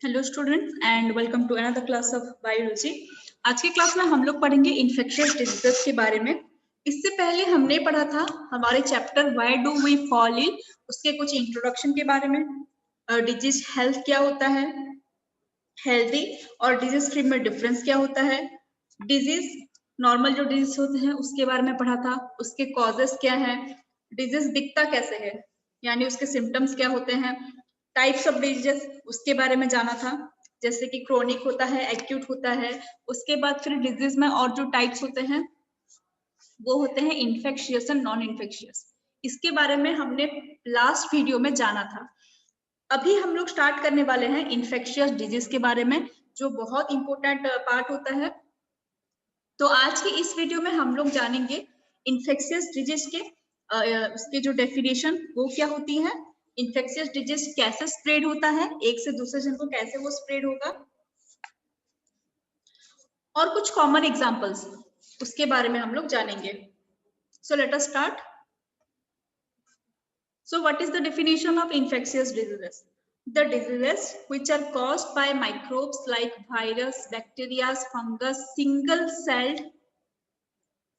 Hello students and welcome to another class of biology. आज की class में हम लोग पढ़ेंगे इन्फेक्शियस डिजीजेस के बारे में। इससे पहले हमने पढ़ा था हमारे chapter why do we fall ill, उसके कुछ इंट्रोडक्शन के बारे में, डिजीज हेल्थ क्या होता है, हेल्दी और डिजीज फ्री में डिफरेंस क्या होता है, डिजीज नॉर्मल जो डिजीज होते हैं उसके बारे में पढ़ा था, उसके कॉजेस क्या है, डिजीज दिखता कैसे है यानी उसके सिम्टम्स क्या होते हैं, टाइप्स ऑफ डिजीजेस उसके बारे में जाना था, जैसे कि क्रोनिक होता है, एक्यूट होता है। उसके बाद फिर डिजीज में और जो टाइप्स होते हैं वो होते हैं इन्फेक्शियस एंड नॉन इन्फेक्शियस। इसके बारे में हमने लास्ट वीडियो में जाना था। अभी हम लोग स्टार्ट करने वाले हैं इन्फेक्शियस डिजीज के बारे में, जो बहुत इंपॉर्टेंट पार्ट होता है। तो आज की इस वीडियो में हम लोग जानेंगे इन्फेक्शियस डिजीज के उसके जो डेफिनेशन वो क्या होती है, इन्फेक्शियस डिजीज कैसे स्प्रेड होता है, एक से दूसरे जन को कैसे वो स्प्रेड होगा, और कुछ कॉमन एग्जांपल्स उसके बारे में हम लोग जानेंगे। So let us start. So what is the definition of infectious diseases? The diseases which are caused by microbes like virus, bacteria, fungus, single-celled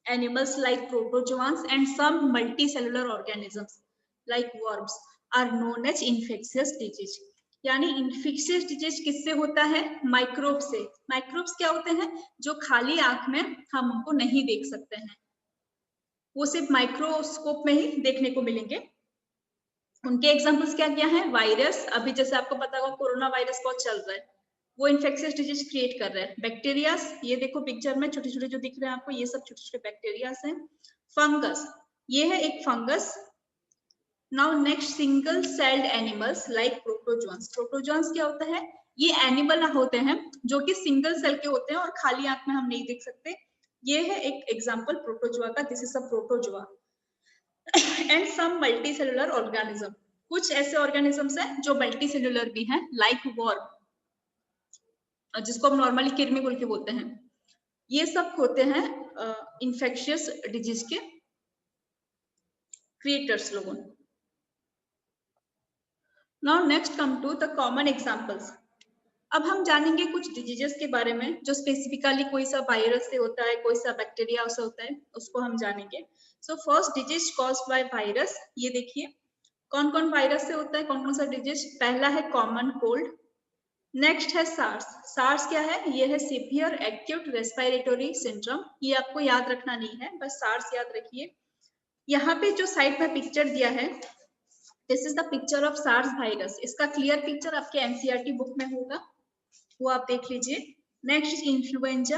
animals like protozoans and some multicellular organisms like worms are known as infectious disease. यानी infectious disease किससे होता है? Microbe से। Microbes क्या होते हैं? जो खाली आंख में हम उनको नहीं देख सकते हैं, वो सिर्फ माइक्रोस्कोप में ही देखने को मिलेंगे। उनके एग्जांपल्स क्या क्या है? वायरस, अभी जैसे आपको पता होगा कोरोना वायरस बहुत चल रहा है, वो इन्फेक्शियस डिजीज क्रिएट कर रहा है। बैक्टीरियास, ये देखो पिक्चर में छोटे छोटे जो दिख रहे हैं आपको, ये सब छोटे छोटे बैक्टीरियास हैं। फंगस, ये है एक fungus. Now next, single celled animals like protozoans. Protozoans क्या होता है? ये एनिमल होते हैं जो कि सिंगल सेल के होते हैं और खाली आंख में हम नहीं देख सकते। ये है एक एग्जाम्पल प्रोटोजोआ का, this is a protozoa. And some multicellular organism, कुछ ऐसे ऑर्गेनिजम्स हैं जो मल्टी सेलुलर भी हैं, लाइक वर्म, जिसको हम नॉर्मली कृमि बोल के बोलते हैं। ये सब होते हैं इन्फेक्शियस डिजीज के क्रिएटर्स लोगों। Now next come to the common examples. अब हम जानेंगे कुछ डिजीजेस के बारे में जो स्पेसिफिकली कोई सा वायरस से होता है, कोई सा बैक्टीरिया से होता है, उसको हम जानेंगे। So first disease caused by virus, ये देखिए कौन कौन वायरस से होता है, कौन कौन सा डिजीज। पहला है कॉमन कोल्ड, नेक्स्ट है सार्स। सार्स क्या है? ये है सिवियर एक्यूट रेस्पिरेटरी सिंड्रोम। ये आपको याद रखना नहीं है, बस सार्स याद रखिए। यहाँ पे जो साइड में पिक्चर दिया है, this is the picture of SARS virus. इसका क्लियर पिक्चर आपके एनसीईआरटी बुक में होगा, वो आप देख लीजिए। Next is influenza,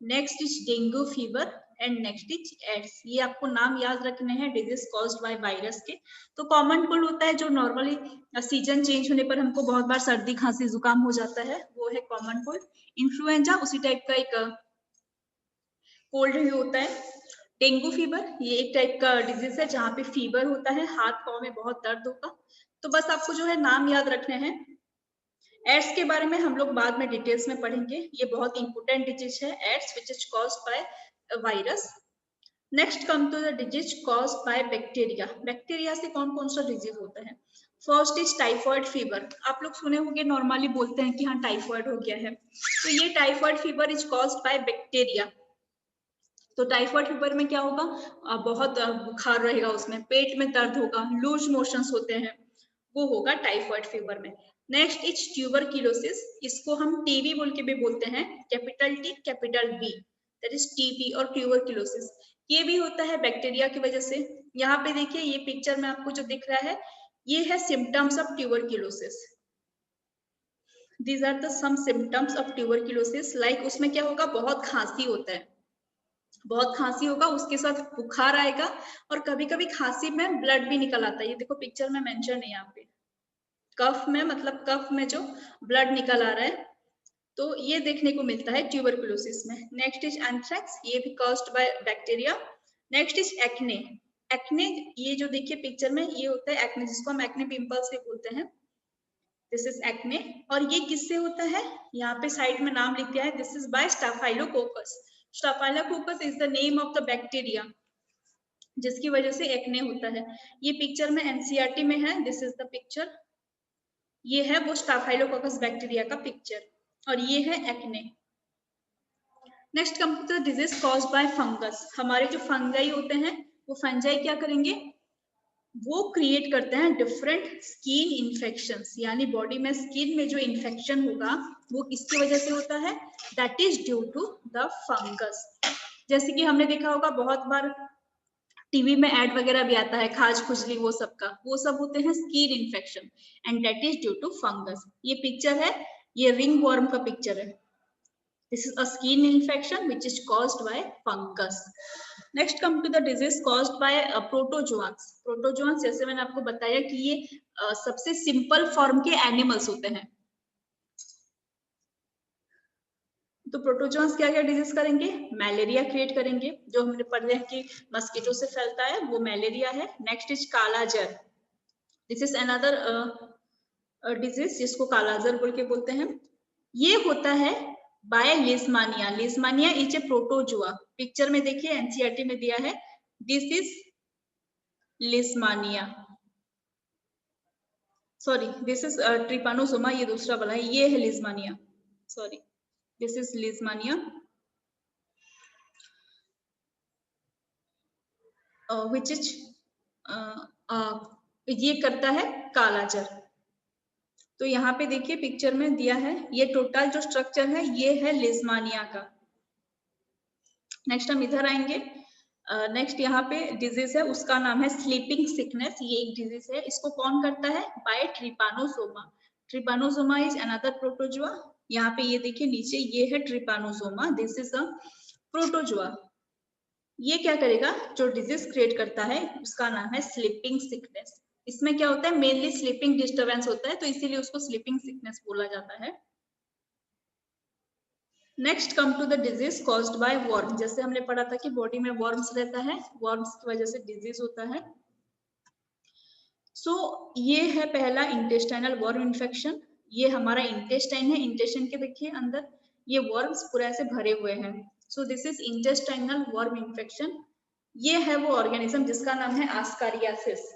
next is dengue fever and next is AIDS. ये आपको नाम याद रखने हैं डिजीज कॉज्ड बाय वायरस के। तो कॉमन कोल्ड होता है जो नॉर्मली सीजन चेंज होने पर हमको बहुत बार सर्दी खांसी जुकाम हो जाता है, वो है कॉमन कोल्ड। इन्फ्लुएंजा उसी टाइप का एक कोल्ड ही होता है। डेंगू फीवर, ये एक टाइप का डिजीज है जहाँ पे फीवर होता है, हाथ पाँव में बहुत दर्द होगा। तो बस आपको जो है नाम याद रखने हैं। एड्स के बारे में हम लोग बाद में डिटेल्स में पढ़ेंगे, ये बहुत इंपोर्टेंट डिजीज है AIDS, which is caused by virus. Next come to the disease caused by bacteria. Bacteria से कौन कौन सा डिजीज होता है? First is typhoid fever. आप लोग सुने होंगे, नॉर्मली बोलते हैं कि हाँ टाइफॉइड हो गया है, तो ये typhoid fever is caused by bacteria. तो टाइफॉइड फीवर में क्या होगा? बहुत बुखार रहेगा, उसमें पेट में दर्द होगा, लूज मोशंस होते हैं, वो होगा टाइफॉइड फीवर में। नेक्स्ट इज ट्यूबरक्लोसिस, इसको हम टीबी बोल के भी बोलते हैं, capital T capital B, that is TB और ट्यूबरक्लोसिस। ये भी होता है बैक्टीरिया की वजह से। यहाँ पे देखिए ये पिक्चर में आपको जो दिख रहा है, ये है symptoms of tuberculosis. These are the some symptoms of tuberculosis. Like उसमें क्या होगा? बहुत खांसी होता है, बहुत खांसी होगा, उसके साथ बुखार आएगा और कभी कभी खांसी में ब्लड भी निकल आता है। ये देखो पिक्चर में मेंशन है यहाँ पे, कफ में, मतलब कफ में जो ब्लड निकल आ रहा है, तो ये देखने को मिलता है ट्यूबरकुलोसिस में। नेक्स्ट इज एंथ्रेक्स, ये भी caused by bacteria. Next is acne. Acne, ये जो देखिए पिक्चर में, ये होता है एक्ने, जिसको हम एक्ने पिंपल्स भी बोलते हैं, दिस इज एक्ने। और ये किससे होता है? यहाँ पे साइड में नाम लिख दिया है, this is by स्टाफाइलोकोकस। स्टाफाइलोकोकस is the name of the bacteria जिसकी वजह से एक्ने होता है। ये पिक्चर में एनसीईआरटी में है, दिस इज द पिक्चर। ये है वो स्टाफाइलोकोकस बैक्टीरिया का पिक्चर, और ये है acne. Next come to the disease caused by fungus. हमारे जो फंगाई होते हैं वो फंजाई क्या करेंगे, वो क्रिएट करते हैं डिफरेंट स्किन इन्फेक्शंस, यानी बॉडी में स्किन में जो इन्फेक्शन होगा वो किसकी वजह से होता है, that is due to the fungus. जैसे कि हमने देखा होगा बहुत बार टीवी में एड वगैरह भी आता है, खाज खुजली वो सब का, वो सब होते हैं skin infection, and that is due to fungus. ये पिक्चर है, ये रिंग वर्म का पिक्चर है। This is a skin infection which is caused by fungus. Next come to the disease caused by protozoans. Protozoans जैसे मैंने आपको बताया कि ये सबसे सिंपल फॉर्म के एनिमल्स होते हैं। तो प्रोटोजोआंस क्या क्या डिजीज करेंगे, मलेरिया क्रिएट करेंगे, जो हमने पढ़ रहे हैं कि मस्कीटो से फैलता है, वो मलेरिया है। नेक्स्ट इज कालाजर, दिस इज अनदर डिजीज जिसको कालाजर बोल के बोलते हैं। ये होता है by leishmania. Leishmania is a protozoa, picture में देखिए एनसीईआरटी में दिया है, this is leishmania, sorry this is trypanosoma, ये दूसरा वाला है, ये है leishmania, sorry this is leishmania, which is ये करता है कालाजर। तो यहाँ पे देखिए पिक्चर में दिया है, ये टोटल जो स्ट्रक्चर है ये है लिस्मानिया का। नेक्स्ट हम इधर आएंगे, नेक्स्ट यहाँ पे डिजीज है, उसका नाम है स्लीपिंग सिकनेस। ये एक डिजीज है, इसको कौन करता है, by trypanosoma. Trypanosoma is another protozoa. यहाँ पे ये देखिए नीचे ये है trypanosoma, this is a protozoa. ये क्या करेगा, जो डिजीज क्रिएट करता है उसका नाम है स्लीपिंग सिकनेस। इसमें क्या होता है, मेनली स्लीपिंग डिस्टर्बेंस होता है, तो इसीलिए उसको स्लीपिंग सिकनेस बोला जाता है। Next come to the disease caused by worm. जैसे हमने पढ़ा था कि बॉडी में वर्म्स रहता है, वर्म्स की वजह से डिजीज होता है। सो ये है पहला इंटेस्टाइनल वर्म इन्फेक्शन। ये हमारा इंटेस्टाइन है, इंटेस्टाइन के देखिए अंदर ये वर्म्स पूरा ऐसे भरे हुए हैं। So this is intestinal worm infection. ये है वो ऑर्गेनिज्म जिसका नाम है आस्कारियासिस।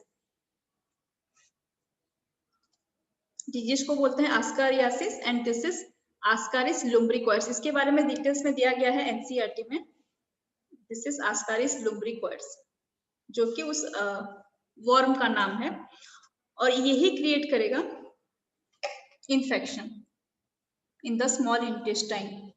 डिजीज को बोलते हैं आस्कारियासिस, एंड दिस इज आस्कारिस लुम्ब्रिकोइड्स। इसके बारे में डिटेल्स में दिया गया है एनसीईआरटी में। दिस इज आस्कारिस लुम्ब्रिकोइड्स, जो कि उस वर्म का नाम है, और यही क्रिएट करेगा infection in the small intestine.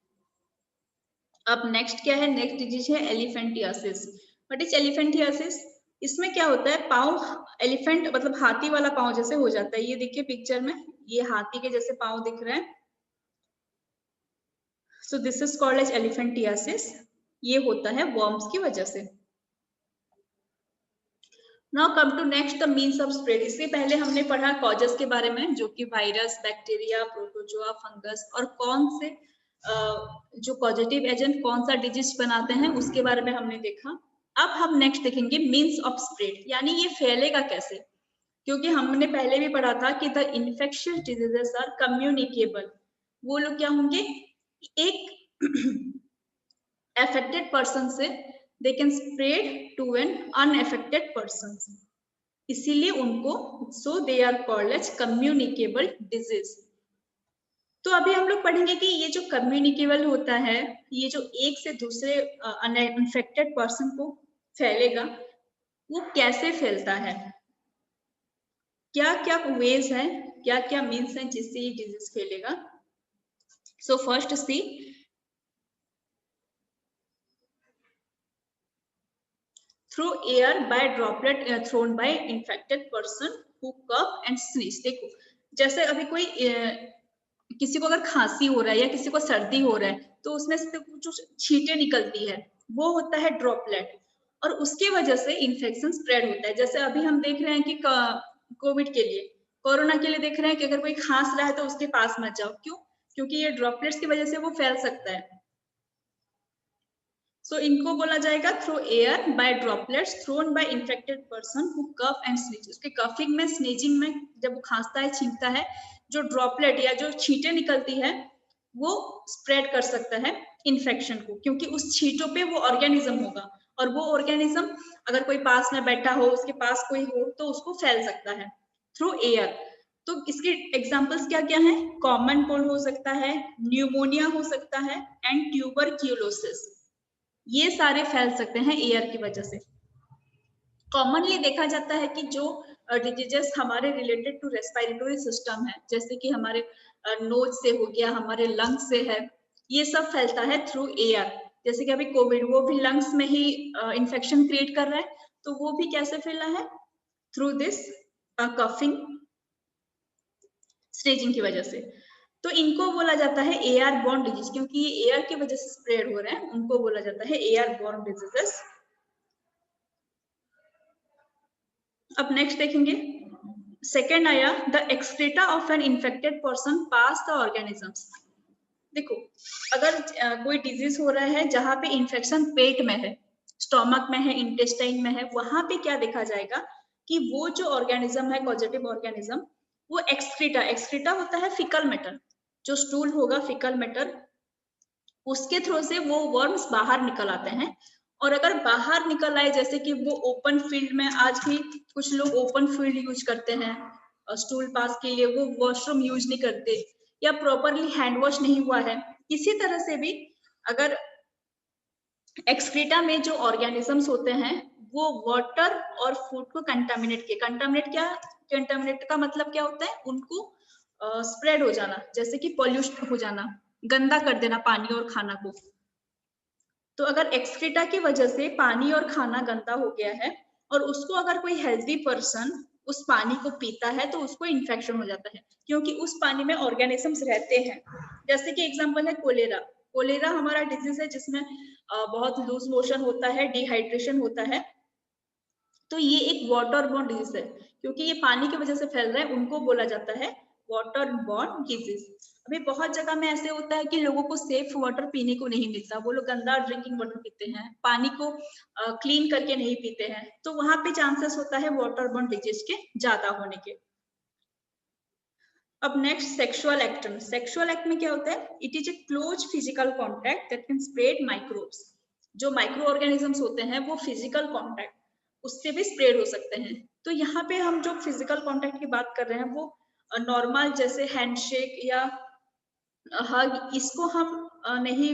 अब नेक्स्ट क्या है, नेक्स्ट डिजीज है एलिफेंटियासिस। व्हाट इज एलिफेंटियासिस, इसमें क्या होता है, पाँव एलिफेंट मतलब हाथी वाला पाँव जैसे हो जाता है। ये देखिए पिक्चर में, ये हाथी के जैसे पाँव दिख रहे हैं। So this is called as elephantiasis. ये होता है वर्म्स की वजह से। Now come to next the means of spread. इससे पहले हमने पढ़ा कॉजेस के बारे में, जो कि वायरस, बैक्टीरिया, प्रोटोजोआ, फंगस, और कौन से जो पॉजिटिव एजेंट कौन सा डिजीज बनाते हैं उसके बारे में हमने देखा। अब हम नेक्स्ट देखेंगे मीन्स ऑफ स्प्रेड, यानी ये फैलेगा कैसे। क्योंकि हमने पहले भी पढ़ा था कि the infectious diseases are communicable. वो लोग क्या होंगे, एक अफेक्टेड पर्सन से they can spread to an unaffected person, इसीलिए उनको so they are called as communicable disease. तो अभी हम लोग पढ़ेंगे कि ये जो कम्युनिकेबल होता है, ये जो एक से दूसरे अनइन्फेक्टेड पर्सन को फैलेगा, वो कैसे फैलता है, क्या क्या वेज हैं, क्या क्या मीन्स हैं जिससे ये डिजीज फैलेगा। So first see, through air by droplet thrown by infected person who cough and sneeze. देखो जैसे अभी कोई किसी को अगर खांसी हो रहा है या किसी को सर्दी हो रहा है, तो उसमें से जो छींटे निकलती है वो होता है ड्रॉपलेट, और उसके वजह से इन्फेक्शन स्प्रेड होता है। जैसे अभी हम देख रहे हैं कि कोविड के लिए, कोरोना के लिए देख रहे हैं कि अगर कोई खांस रहा है तो उसके पास मत जाओ। क्यों, क्योंकि ये ड्रॉपलेट्स की वजह से वो फैल सकता है। सो इनको बोला जाएगा through air by droplets thrown by infected person who cough and sneeze. उसके कफिंग में, स्नीजिंग में, जब वो खांसता है, छींकता है, जो ड्रॉपलेट या जो छींटे निकलती है वो स्प्रेड कर सकता है इन्फेक्शन को, क्योंकि उस छींटों पे वो ऑर्गेनिज्म होगा, और वो ऑर्गेनिज्म अगर कोई पास में बैठा हो, उसके पास कोई हो, तो उसको फैल सकता है थ्रू एयर। तो इसके एग्जांपल्स क्या क्या हैं? कॉमन कोल्ड हो सकता है, न्यूमोनिया हो सकता है एंड ट्यूबरक्यूलोसिस। ये सारे फैल सकते हैं एयर की वजह से। कॉमनली देखा जाता है कि जो डिजीजेस हमारे रिलेटेड टू रेस्पिरेटरी सिस्टम है, जैसे कि हमारे नोज से हो गया, हमारे लंग्स से है, ये सब फैलता है थ्रू एयर। जैसे कि अभी कोविड, वो भी लंग्स में ही इन्फेक्शन क्रिएट कर रहा है, तो वो भी कैसे फैला है? थ्रू दिस कफिंग, स्नेजिंग की वजह से। तो इनको बोला जाता है एयर बॉर्न डिजीज, क्योंकि ये एयर की वजह से स्प्रेड हो रहे हैं, उनको बोला जाता है एयर बॉर्न डिजीजेस। अब नेक्स्ट देखेंगे, सेकेंड आया the excreta of an infected person pass the organisms. देखो, अगर कोई डिजीज हो रहा है जहां पे इन्फेक्शन पेट में है, स्टोमक में है, इंटेस्टाइन में है, वहां पे क्या देखा जाएगा कि वो जो ऑर्गेनिज्म है, पॉजिटिव ऑर्गेनिज्म, वो एक्सक्रीटा, एक्सक्रीटा होता है फिकल मैटर, जो स्टूल होगा फिकल मैटर, उसके थ्रू से वो वर्म्स बाहर निकल आते हैं। और अगर बाहर निकल आए, जैसे कि वो ओपन फील्ड में, आज भी कुछ लोग ओपन फील्ड यूज करते हैं स्टूल पास के लिए, वो वॉशरूम यूज नहीं करते या प्रॉपरली हैंड वॉश नहीं हुआ है। इसी तरह से भी अगर एक्सक्रीटा में जो ऑर्गेनिजम्स होते हैं वो वाटर और फूड को कंटामिनेट किए, कंटामिनेट क्या, कंटामिनेट का मतलब क्या होता है? उनको स्प्रेड हो जाना, जैसे कि पॉल्यूशन हो जाना, गंदा कर देना पानी और खाना को। तो अगर एक्सक्रीटा की वजह से पानी और खाना गंदा हो गया है और उसको अगर कोई हेल्दी पर्सन उस पानी को पीता है तो उसको इन्फेक्शन हो जाता है, क्योंकि उस पानी में ऑर्गेनिजम्स रहते हैं। जैसे कि एग्जांपल है कोलेरा। कोलेरा हमारा डिजीज है जिसमें बहुत लूज मोशन होता है, डिहाइड्रेशन होता है। तो ये एक वाटर बॉर्न डिजीज है, क्योंकि ये पानी की वजह से फैल रहा है, उनको बोला जाता है वाटर बॉर्न डिजीज। अभी बहुत जगह में ऐसे होता है कि लोगों को सेफ वाटर पीने को नहीं मिलता, वो लोग गंदा ड्रिंकिंग वाटर पीते हैं, पानी को क्लीन करके नहीं पीते हैं, तो वहां पे चांसेस होता है वाटर बॉर्न डिजीज के ज्यादा होने के। अब next, sexual act. Sexual act में क्या होता है? It is a close physical contact that can spread microbes. जो माइक्रो ऑर्गेनिजम्स होते हैं वो फिजिकल कॉन्टैक्ट, उससे भी स्प्रेड हो सकते हैं। तो यहाँ पे हम जो फिजिकल कॉन्टैक्ट की बात कर रहे हैं वो नॉर्मल जैसे हैंडशेक या हग, इसको हम नहीं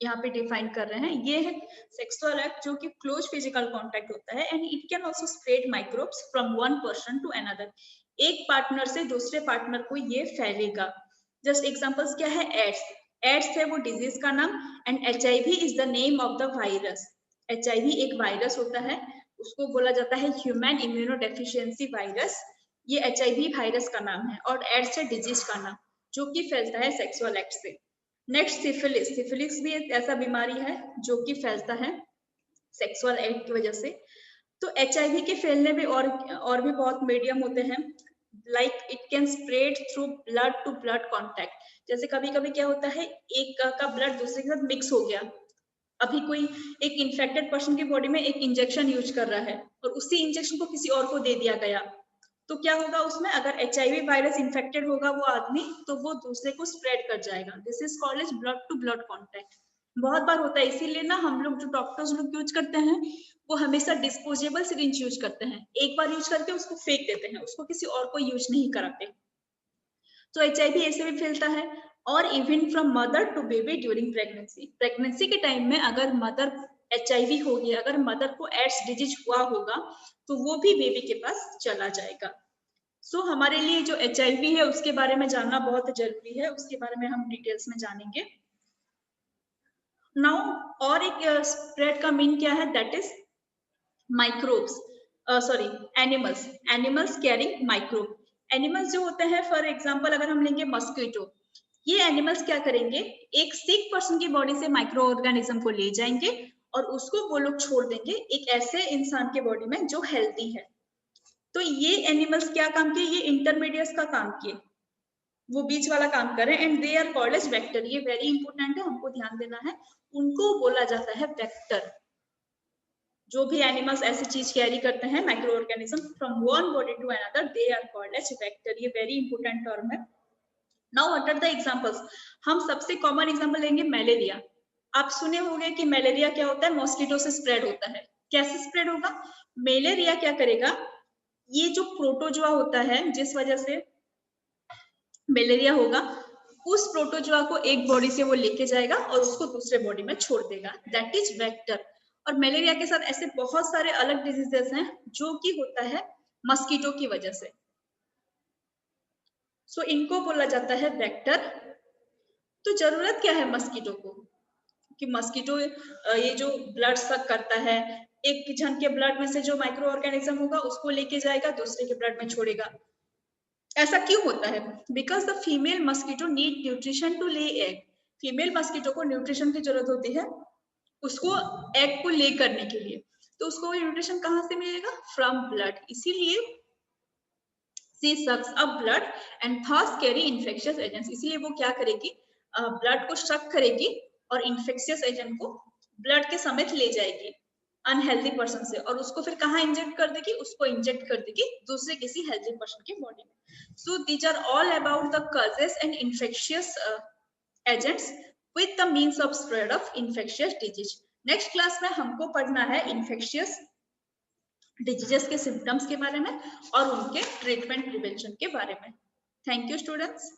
यहाँ पे डिफाइन कर रहे हैं। ये है सेक्सुअल एक्ट जो कि क्लोज फिजिकल कॉन्टैक्ट होता है and it can also spread microbes from one person to another. एक पार्टनर से दूसरे पार्टनर को ये फैलेगा। जस्ट एग्जांपल्स क्या है? एड्स। एड्स है वो डिजीज का नाम and HIV is the name of the virus. HIV एक वायरस होता है, उसको बोला जाता है ह्यूमन इम्यूनो डेफिशिएंसी वायरस। ये HIV वायरस का नाम है और एड्स है डिजीज का नाम जो कि फैलता है सेक्सुअल एक्ट से। Next, syphilis. सिफिलिस भी एक ऐसा बीमारी है जो कि फैलता है सेक्सुअल एक्ट की वजह से। तो HIV के फैलने में और भी बहुत मीडियम होते हैं, like it can spread through blood to blood contact. जैसे कभी कभी क्या होता है, एक का ब्लड दूसरे के साथ मिक्स हो गया, अभी कोई एक इन्फेक्टेड पर्सन की बॉडी में एक इंजेक्शन यूज कर रहा है और उसी इंजेक्शन को किसी और को दे दिया गया, तो क्या होगा उसमें? अगर HIV वायरस इन्फेक्टेड होगा वो आदमी, तो वो दूसरे को स्प्रेड कर जाएगा। This is called as blood to blood contact. बहुत बार होता है, इसीलिए ना हम लोग जो डॉक्टर्स लोग यूज करते हैं वो हमेशा डिस्पोजेबल सिरिंज यूज करते हैं, एक बार यूज करके उसको फेंक देते हैं, उसको किसी और को यूज नहीं कराते। तो HIV ऐसे भी फैलता है। और even from mother to baby during pregnancy. Pregnancy के टाइम में अगर मदर HIV होगी, अगर मदर को एड्स डिजीज हुआ होगा तो वो भी बेबी के पास चला जाएगा। सो हमारे लिए जो HIV है उसके बारे में जानना बहुत जरूरी है, उसके बारे में हम डिटेल्स में जानेंगे। नाउ और एक स्प्रेड का मीन क्या है? That is microbes, sorry animals. Animals carrying microbe. Animals जो होते हैं, फॉर एग्जांपल अगर हम लेंगे मस्कीटो, ये एनिमल्स क्या करेंगे? एक सिक पर्सन की बॉडी से माइक्रो ऑर्गेनिज्म को ले जाएंगे और उसको वो लोग छोड़ देंगे एक ऐसे इंसान के बॉडी में जो हेल्दी है। तो ये एनिमल्स क्या काम किए? ये इंटरमीडिएट्स का काम किए, वो बीच वाला काम कर रहे हैं and they are called as vector. ये वेरी इंपॉर्टेंट है, हमको ध्यान देना है। उनको बोला जाता है वेक्टर। जो भी एनिमल्स ऐसी चीज कैरी करते हैं, micro organism, from one body to another, they are called as vector. ये वेरी इंपॉर्टेंट टर्म है। Now what are the examples? हम सबसे कॉमन एग्जांपल लेंगे मलेरिया। आप सुने होंगे कि मलेरिया क्या होता है? मॉस्किटो से स्प्रेड होता है। कैसे स्प्रेड होगा? मलेरिया क्या करेगा? ये जो प्रोटोजोआ होता है, जिस वजह से मलेरिया होगा, उस प्रोटोजोआ को एक बॉडी से वो लेके जाएगा और उसको दूसरे बॉडी में छोड़ देगा, दैट इज वेक्टर। और मलेरिया के साथ ऐसे बहुत सारे अलग डिजीजेस हैं जो कि होता है मस्कीटो की वजह से। सो इनको बोला जाता है वेक्टर। तो जरूरत क्या है मस्कीटो को कि मस्कीटो ये जो ब्लड सक करता है, एक जन के ब्लड में से जो माइक्रो ऑर्गेनिज्म होगा उसको लेके जाएगा, दूसरे के ब्लड में छोड़ेगा। ऐसा क्यों होता है? Because the female mosquito need nutrition to lay egg. Female mosquito को न्यूट्रिशन की जरूरत होती है उसको एग को ले करने के लिए। तो उसको न्यूट्रिशन कहाँ से मिलेगा? From blood. इसीलिए she sucks up blood and thus carry infectious agents। इसीलिए वो क्या करेगी? ब्लड को शक करेगी और इन्फेक्शियस एजेंट को ब्लड के समेत ले जाएगी अनहेल्दी पर्सन से, और उसको फिर कहाँ इंजेक्ट कर देगी? उसको इंजेक्ट कर देगी दूसरे किसी हेल्दी पर्सन के बॉडी में। So these are all about the causes and infectious agents with the means of spread of infectious disease. Next class में हमको पढ़ना है इन्फेक्शियस डिजीजेस के सिम्टम्स के बारे में और उनके ट्रीटमेंट प्रिवेंशन के बारे में। Thank you students.